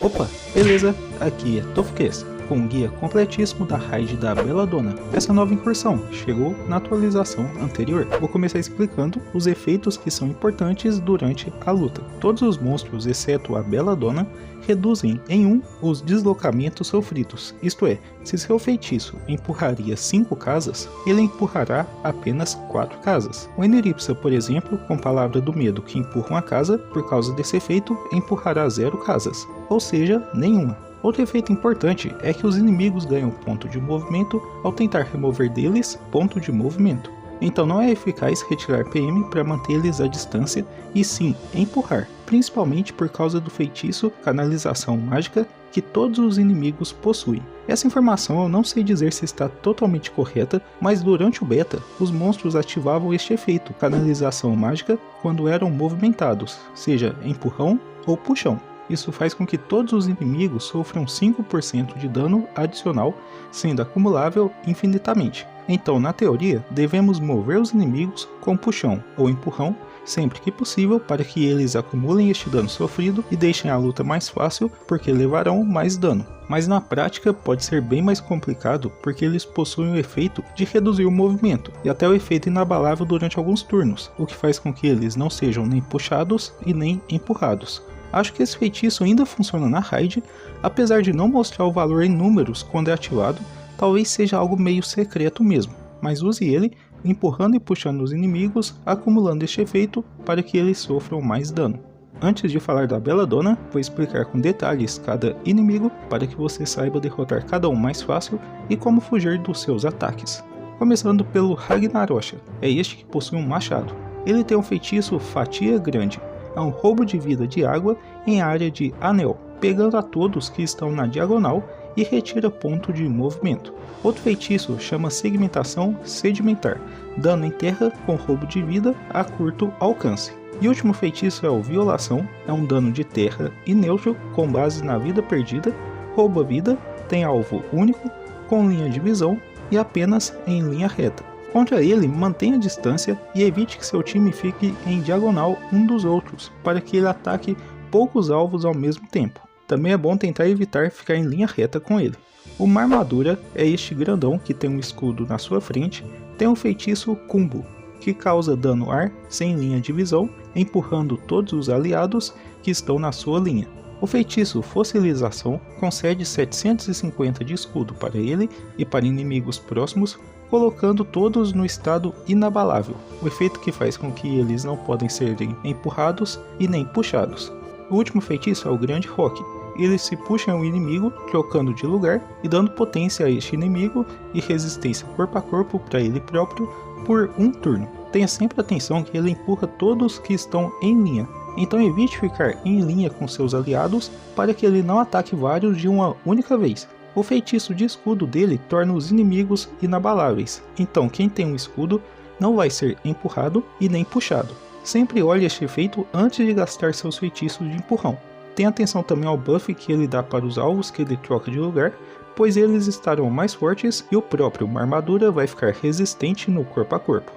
Opa, beleza? Aqui é Tofukes, com um guia completíssimo da raid da Belladonna. Essa nova incursão chegou na atualização anterior. Vou começar explicando os efeitos que são importantes durante a luta. Todos os monstros, exceto a Belladonna, reduzem em 1 os deslocamentos sofridos, isto é, se seu feitiço empurraria 5 casas, ele empurrará apenas 4 casas. O Eneripsa, por exemplo, com Palavra do Medo que empurra uma casa, por causa desse efeito, empurrará 0 casas, ou seja, nenhuma. Outro efeito importante é que os inimigos ganham ponto de movimento ao tentar remover deles ponto de movimento. Então não é eficaz retirar PM para mantê-los à distância, e sim empurrar, principalmente por causa do feitiço Canalização Mágica que todos os inimigos possuem. Essa informação eu não sei dizer se está totalmente correta, mas durante o beta, os monstros ativavam este efeito Canalização Mágica quando eram movimentados, seja empurrão ou puxão. Isso faz com que todos os inimigos sofram 5% de dano adicional, sendo acumulável infinitamente. Então, na teoria, devemos mover os inimigos com puxão ou empurrão sempre que possível para que eles acumulem este dano sofrido e deixem a luta mais fácil porque levarão mais dano. Mas na prática pode ser bem mais complicado porque eles possuem o efeito de reduzir o movimento e até o efeito inabalável durante alguns turnos, o que faz com que eles não sejam nem puxados e nem empurrados. Acho que esse feitiço ainda funciona na raid, apesar de não mostrar o valor em números quando é ativado, talvez seja algo meio secreto mesmo, mas use ele empurrando e puxando os inimigos, acumulando este efeito para que eles sofram mais dano. Antes de falar da Belladonna, vou explicar com detalhes cada inimigo para que você saiba derrotar cada um mais fácil e como fugir dos seus ataques. Começando pelo Ragnarosha, é este que possui um machado. Ele tem um feitiço Fatia Grande. É um roubo de vida de água em área de anel, pegando a todos que estão na diagonal e retira ponto de movimento. Outro feitiço chama Segmentação Sedimentar, dano em terra com roubo de vida a curto alcance. E o último feitiço é o Violação, é um dano de terra e neutro com base na vida perdida, rouba vida, tem alvo único, com linha de visão e apenas em linha reta. Contra ele, mantenha a distância e evite que seu time fique em diagonal um dos outros, para que ele ataque poucos alvos ao mesmo tempo. Também é bom tentar evitar ficar em linha reta com ele. Uma armadura é este grandão que tem um escudo na sua frente, tem um feitiço Cumbo, que causa dano ar sem linha de visão, empurrando todos os aliados que estão na sua linha. O feitiço Fossilização concede 750 de escudo para ele e para inimigos próximos, colocando todos no estado inabalável, o efeito que faz com que eles não podem serem empurrados e nem puxados. O último feitiço é o Grande Rock. Ele se puxa em um inimigo, trocando de lugar e dando potência a este inimigo e resistência corpo a corpo para ele próprio por um turno. Tenha sempre atenção que ele empurra todos que estão em linha, então evite ficar em linha com seus aliados para que ele não ataque vários de uma única vez. O feitiço de escudo dele torna os inimigos inabaláveis, então quem tem um escudo não vai ser empurrado e nem puxado. Sempre olhe este efeito antes de gastar seus feitiços de empurrão. Tenha atenção também ao buff que ele dá para os alvos que ele troca de lugar, pois eles estarão mais fortes e o próprio uma armadura vai ficar resistente no corpo a corpo.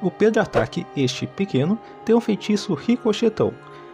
O Pedra Ataque, este pequeno, tem um feitiço Ricochetão.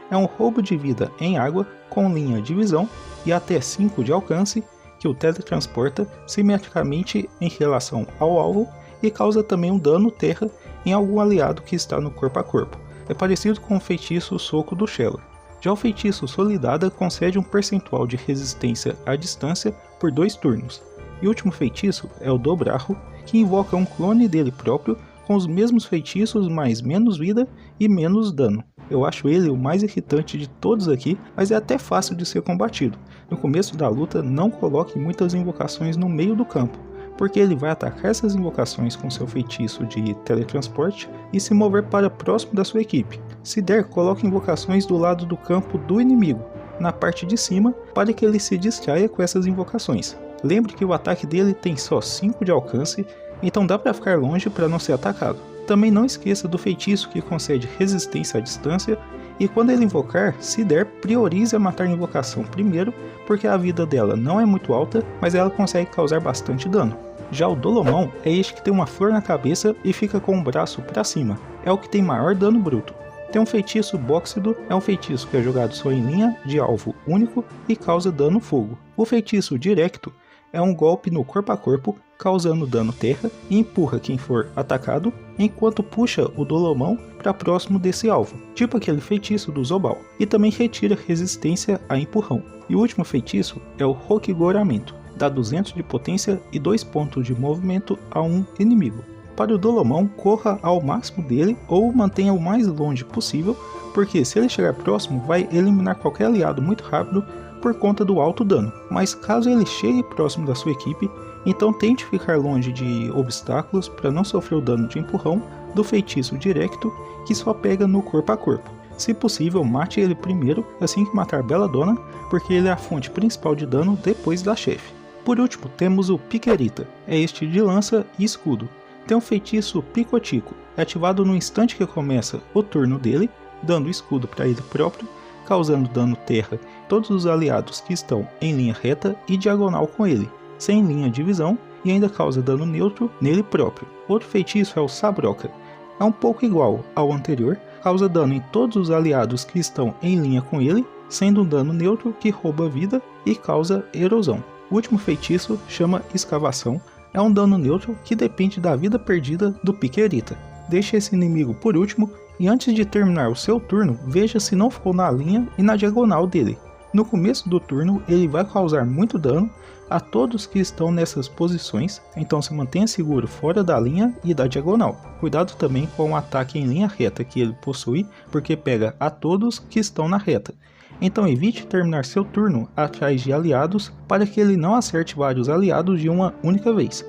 É um roubo de vida em água com linha de visão e até 5 de alcance, que o teletransporta simetricamente em relação ao alvo e causa também um dano terra em algum aliado que está no corpo a corpo. É parecido com o feitiço Soco do Shellor. Já o feitiço Solidada concede um percentual de resistência à distância por 2 turnos. E o último feitiço é o Dobrarro, que invoca um clone dele próprio com os mesmos feitiços, mas menos vida e menos dano. Eu acho ele o mais irritante de todos aqui, mas é até fácil de ser combatido. No começo da luta, não coloque muitas invocações no meio do campo, porque ele vai atacar essas invocações com seu feitiço de teletransporte e se mover para próximo da sua equipe. Se der, coloque invocações do lado do campo do inimigo, na parte de cima, para que ele se distraia com essas invocações. Lembre que o ataque dele tem só 5 de alcance, então dá para ficar longe para não ser atacado. Também não esqueça do feitiço que concede resistência à distância, e quando ele invocar, se der, priorize a matar a invocação primeiro, porque a vida dela não é muito alta, mas ela consegue causar bastante dano. Já o Dolomão é este que tem uma flor na cabeça e fica com o braço para cima, é o que tem maior dano bruto. Tem um feitiço Bóxido, é um feitiço que é jogado só em linha de alvo único e causa dano fogo. O feitiço Directo é um golpe no corpo a corpo, causando dano terra e empurra quem for atacado, enquanto puxa o Dolomão para próximo desse alvo, tipo aquele feitiço do Zobal, e também retira resistência a empurrão. E o último feitiço é o Rokigoramento, dá 200 de potência e 2 pontos de movimento a um inimigo. Para o Dolomão, corra ao máximo dele ou mantenha o mais longe possível, porque se ele chegar próximo vai eliminar qualquer aliado muito rápido por conta do alto dano, mas caso ele chegue próximo da sua equipe, então tente ficar longe de obstáculos para não sofrer o dano de empurrão do feitiço Directo, que só pega no corpo a corpo. Se possível, mate ele primeiro assim que matar Belladonna, porque ele é a fonte principal de dano depois da chefe. Por último, temos o Piquerita, é este de lança e escudo. Tem um feitiço Picotico, é ativado no instante que começa o turno dele, dando escudo para ele próprio, causando dano terra a todos os aliados que estão em linha reta e diagonal com ele, sem linha de visão, e ainda causa dano neutro nele próprio. Outro feitiço é o Sabroca, é um pouco igual ao anterior, causa dano em todos os aliados que estão em linha com ele, sendo um dano neutro que rouba vida e causa erosão. O último feitiço chama Escavação, é um dano neutro que depende da vida perdida do Piquerita. Deixe esse inimigo por último e antes de terminar o seu turno, veja se não ficou na linha e na diagonal dele. No começo do turno ele vai causar muito dano a todos que estão nessas posições, então se mantenha seguro fora da linha e da diagonal. Cuidado também com o ataque em linha reta que ele possui, porque pega a todos que estão na reta. Então evite terminar seu turno atrás de aliados para que ele não acerte vários aliados de uma única vez.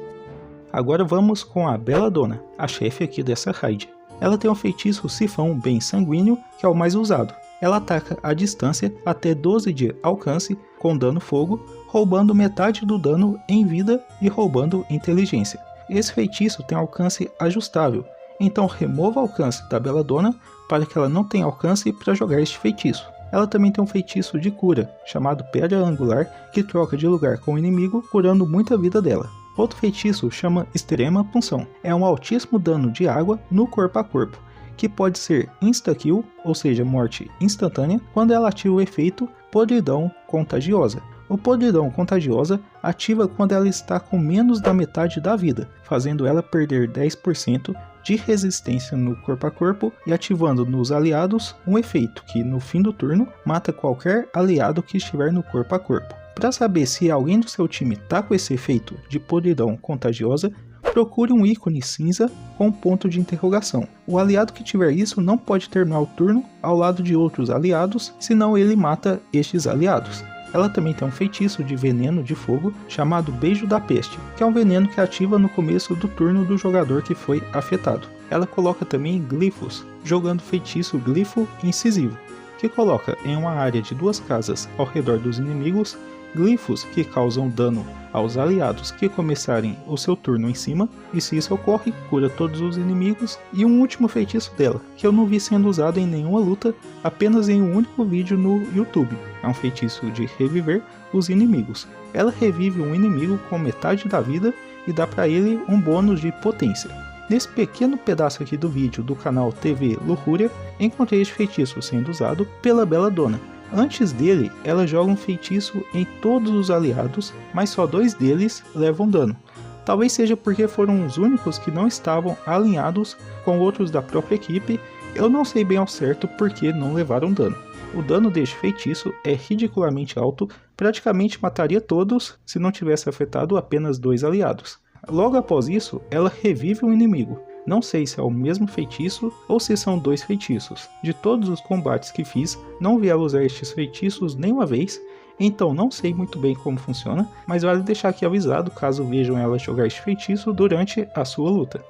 Agora vamos com a Belladonna, a chefe aqui dessa raid. Ela tem um feitiço Sifão bem sanguíneo, que é o mais usado. Ela ataca a distância até 12 de alcance com dano fogo, roubando metade do dano em vida e roubando inteligência. Esse feitiço tem alcance ajustável, então remova o alcance da Belladonna para que ela não tenha alcance para jogar este feitiço. Ela também tem um feitiço de cura, chamado Pedra Angular, que troca de lugar com o inimigo, curando muita vida dela. Outro feitiço chama Extrema Punção, é um altíssimo dano de água no corpo a corpo, que pode ser insta-kill, ou seja, morte instantânea, quando ela ativa o efeito Podridão Contagiosa. O Podridão Contagiosa ativa quando ela está com menos da metade da vida, fazendo ela perder 10% de resistência no corpo a corpo e ativando nos aliados um efeito que no fim do turno mata qualquer aliado que estiver no corpo a corpo. Para saber se alguém do seu time está com esse efeito de Podridão Contagiosa, procure um ícone cinza com ponto de interrogação. O aliado que tiver isso não pode terminar o turno ao lado de outros aliados, senão ele mata estes aliados. Ela também tem um feitiço de veneno de fogo chamado Beijo da Peste, que é um veneno que ativa no começo do turno do jogador que foi afetado. Ela coloca também glifos, jogando feitiço Glifo Incisivo, que coloca em uma área de 2 casas ao redor dos inimigos glifos que causam dano aos aliados que começarem o seu turno em cima, e se isso ocorre, cura todos os inimigos. E um último feitiço dela, que eu não vi sendo usado em nenhuma luta, apenas em um único vídeo no YouTube. É um feitiço de reviver os inimigos. Ela revive um inimigo com metade da vida e dá para ele um bônus de potência. Nesse pequeno pedaço aqui do vídeo do canal TV Luxúria, encontrei este feitiço sendo usado pela Belladonna. Antes dele, ela joga um feitiço em todos os aliados, mas só 2 deles levam dano. Talvez seja porque foram os únicos que não estavam alinhados com outros da própria equipe, eu não sei bem ao certo porque não levaram dano. O dano deste feitiço é ridiculamente alto, praticamente mataria todos se não tivesse afetado apenas 2 aliados. Logo após isso, ela revive o inimigo. Não sei se é o mesmo feitiço ou se são 2 feitiços. De todos os combates que fiz, não vi ela usar estes feitiços nenhuma vez, então não sei muito bem como funciona, mas vale deixar aqui avisado caso vejam ela jogar este feitiço durante a sua luta.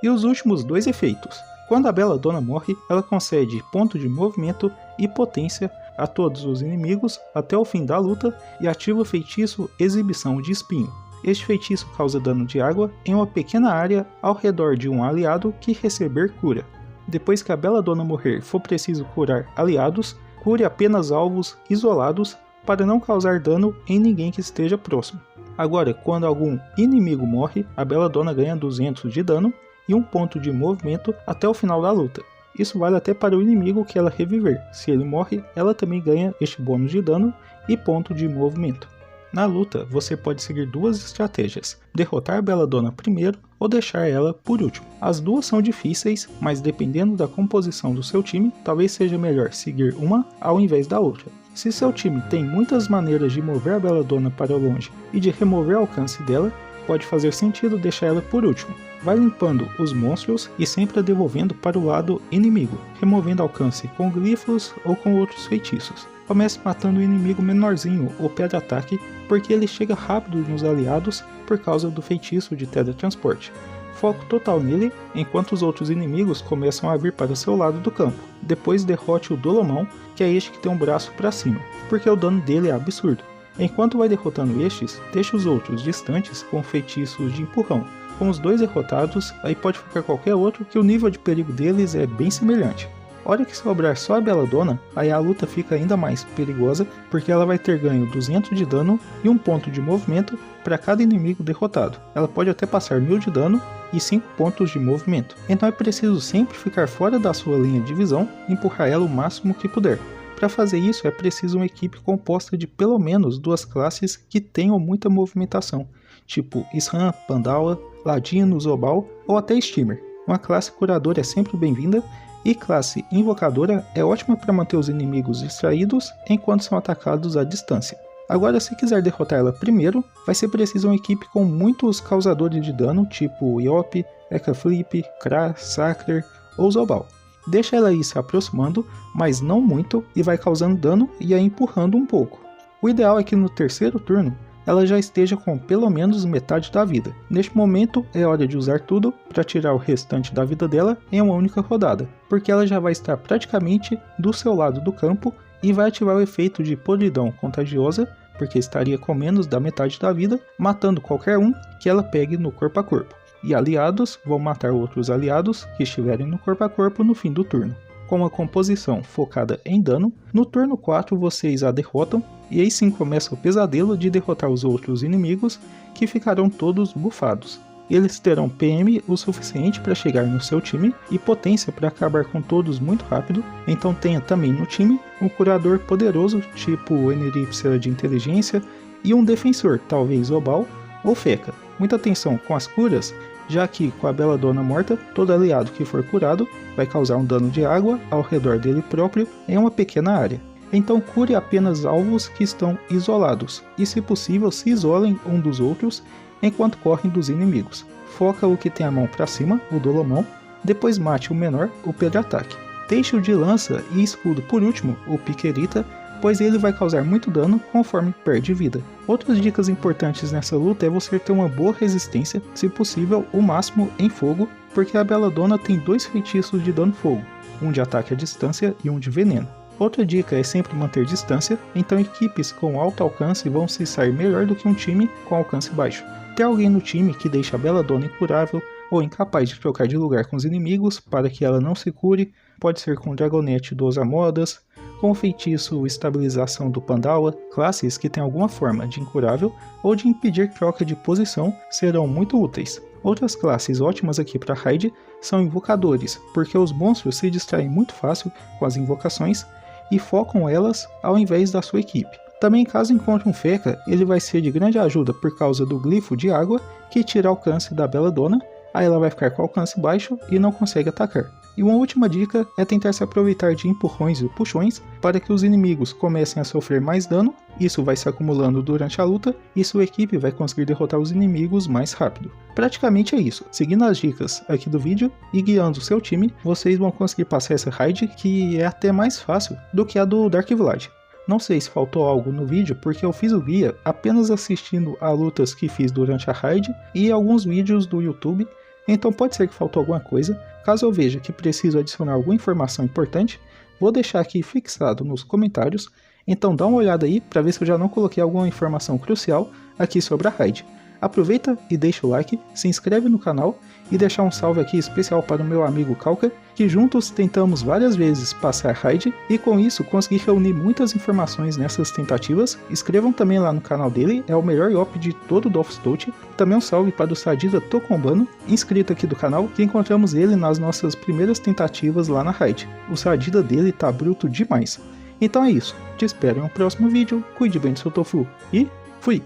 E os últimos 2 efeitos. Quando a Belladonna morre, ela concede ponto de movimento e potência a todos os inimigos até o fim da luta e ativa o feitiço Exibição de Espinho. Este feitiço causa dano de água em uma pequena área ao redor de um aliado que receber cura. Depois que a Belladonna morrer for preciso curar aliados, cure apenas alvos isolados para não causar dano em ninguém que esteja próximo. Agora, quando algum inimigo morre, a Belladonna ganha 200 de dano e 1 ponto de movimento até o final da luta. Isso vale até para o inimigo que ela reviver. Se ele morre, ela também ganha este bônus de dano e ponto de movimento. Na luta, você pode seguir duas estratégias, derrotar Belladonna primeiro ou deixar ela por último. As duas são difíceis, mas dependendo da composição do seu time, talvez seja melhor seguir uma ao invés da outra. Se seu time tem muitas maneiras de mover a Belladonna para longe e de remover o alcance dela, pode fazer sentido deixar ela por último. Vai limpando os monstros e sempre a devolvendo para o lado inimigo, removendo alcance com glifos ou com outros feitiços. Comece matando o inimigo menorzinho ou pedra-ataque, porque ele chega rápido nos aliados por causa do feitiço de teletransporte. Foco total nele, enquanto os outros inimigos começam a vir para o seu lado do campo. Depois derrote o Dolomão, que é este que tem um braço para cima, porque o dano dele é absurdo. Enquanto vai derrotando estes, deixa os outros distantes com feitiços de empurrão. Com os dois derrotados, aí pode focar qualquer outro que o nível de perigo deles é bem semelhante. Hora que sobrar só a Belladonna, aí a luta fica ainda mais perigosa, porque ela vai ter ganho 200 de dano e 1 ponto de movimento para cada inimigo derrotado. Ela pode até passar 1000 de dano e 5 pontos de movimento. Então é preciso sempre ficar fora da sua linha de visão e empurrar ela o máximo que puder. Para fazer isso é preciso uma equipe composta de pelo menos 2 classes que tenham muita movimentação, tipo Sran, Pandawa, Ladino, Zobal ou até Steamer. Uma classe curadora é sempre bem-vinda, e classe invocadora é ótima para manter os inimigos distraídos enquanto são atacados à distância. Agora, se quiser derrotar ela primeiro, vai ser preciso uma equipe com muitos causadores de dano, tipo Yop, Ekaflip, Kra, Sacrer ou Zobal. Deixa ela ir se aproximando, mas não muito, e vai causando dano e a empurrando um pouco. O ideal é que no terceiro turno, ela já esteja com pelo menos metade da vida. Neste momento é hora de usar tudo para tirar o restante da vida dela em uma única rodada, porque ela já vai estar praticamente do seu lado do campo e vai ativar o efeito de podridão contagiosa, porque estaria com menos da metade da vida, matando qualquer um que ela pegue no corpo a corpo. E aliados vão matar outros aliados que estiverem no corpo a corpo no fim do turno. Com uma composição focada em dano, no turno 4 vocês a derrotam, e aí sim começa o pesadelo de derrotar os outros inimigos, que ficarão todos bufados. Eles terão PM o suficiente para chegar no seu time e potência para acabar com todos muito rápido, então tenha também no time um curador poderoso tipo Eneripsia de inteligência e um defensor, talvez Obal ou Feca. Muita atenção com as curas, já que com a Belladonna morta, todo aliado que for curado vai causar um dano de água ao redor dele próprio em uma pequena área. Então cure apenas alvos que estão isolados, e se possível se isolem um dos outros enquanto correm dos inimigos. Foca o que tem a mão para cima, o Dolomão, depois mate o menor, o pedra-ataque. Deixe o de lança e escudo por último, o Piquerita, pois ele vai causar muito dano conforme perde vida. Outras dicas importantes nessa luta é você ter uma boa resistência, se possível o máximo em fogo, porque a Belladonna tem 2 feitiços de dano fogo, um de ataque à distância e um de veneno. Outra dica é sempre manter distância, então equipes com alto alcance vão se sair melhor do que um time com alcance baixo. Ter alguém no time que deixa a Belladonna incurável ou incapaz de trocar de lugar com os inimigos para que ela não se cure, pode ser com o Dragonete dos Amodas, com o feitiço Estabilização do Pandawa, classes que têm alguma forma de incurável ou de impedir troca de posição serão muito úteis. Outras classes ótimas aqui para raid são invocadores, porque os monstros se distraem muito fácil com as invocações e focam elas ao invés da sua equipe. Também caso encontre um Feca, ele vai ser de grande ajuda por causa do glifo de água que tira alcance da Belladonna, aí ela vai ficar com alcance baixo e não consegue atacar. E uma última dica é tentar se aproveitar de empurrões e puxões para que os inimigos comecem a sofrer mais dano, isso vai se acumulando durante a luta e sua equipe vai conseguir derrotar os inimigos mais rápido. Praticamente é isso, seguindo as dicas aqui do vídeo e guiando o seu time, vocês vão conseguir passar essa raid que é até mais fácil do que a do Dark Vlad. Não sei se faltou algo no vídeo porque eu fiz o guia apenas assistindo a lutas que fiz durante a raid e alguns vídeos do YouTube, então pode ser que faltou alguma coisa. Caso eu veja que preciso adicionar alguma informação importante, vou deixar aqui fixado nos comentários, então dá uma olhada aí para ver se eu já não coloquei alguma informação crucial aqui sobre a raid. Aproveita e deixa o like, se inscreve no canal e deixar um salve aqui especial para o meu amigo Calca, que juntos tentamos várias vezes passar raid e com isso consegui reunir muitas informações nessas tentativas. Inscrevam também lá no canal dele, é o melhor IOP de todo o Dolphstoad. Também um salve para o Sadida Tocombano, inscrito aqui do canal, que encontramos ele nas nossas primeiras tentativas lá na raid. O Sadida dele tá bruto demais. Então é isso, te espero em um próximo vídeo, cuide bem do seu tofu e fui!